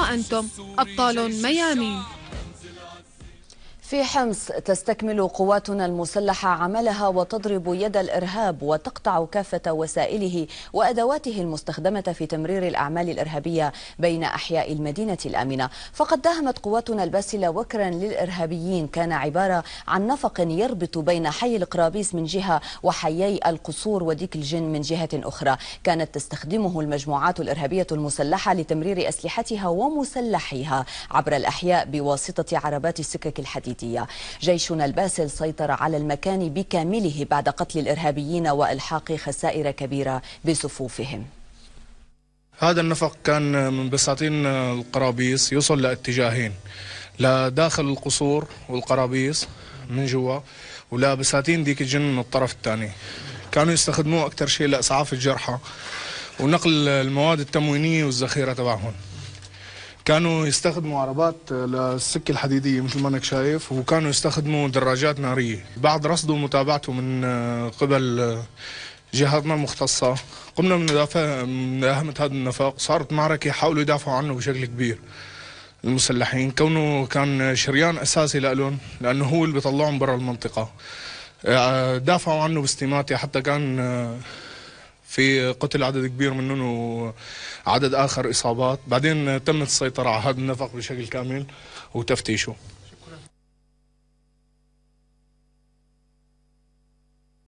وأنتم أبطال ميامين. في حمص تستكمل قواتنا المسلحة عملها وتضرب يد الإرهاب وتقطع كافة وسائله وأدواته المستخدمة في تمرير الأعمال الإرهابية بين أحياء المدينة الآمنة. فقد داهمت قواتنا الباسلة وكرا للإرهابيين كان عبارة عن نفق يربط بين حي القرابيس من جهة وحيي القصور وديك الجن من جهة أخرى، كانت تستخدمه المجموعات الإرهابية المسلحة لتمرير أسلحتها ومسلحيها عبر الأحياء بواسطة عربات السكك الحديد. جيشنا الباسل سيطر على المكان بكامله بعد قتل الإرهابيين وإلحاق خسائر كبيرة بصفوفهم. هذا النفق كان من بساتين القرابيس يوصل لاتجاهين، لداخل القصور والقرابيس من جوا ولا بساتين ديك الجن من الطرف الثاني. كانوا يستخدموه أكثر شيء لإسعاف الجرحى ونقل المواد التموينية والذخيرة تبعهم. كانوا يستخدموا عربات للسكة الحديدية مثل ما انك شايف، وكانوا يستخدموا دراجات نارية. بعد رصده ومتابعته من قبل جهاتنا المختصة قمنا بمداهمة هذا النفق. صارت معركة حاولوا يدافعوا عنه بشكل كبير المسلحين، كونه كان شريان أساسي لهم لأنه هو اللي بيطلعهم برا المنطقة. دافعوا عنه باستماتة حتى كان في قتل عدد كبير منهم وعدد آخر إصابات. بعدين تمت السيطرة على هذا النفق بشكل كامل وتفتيشه.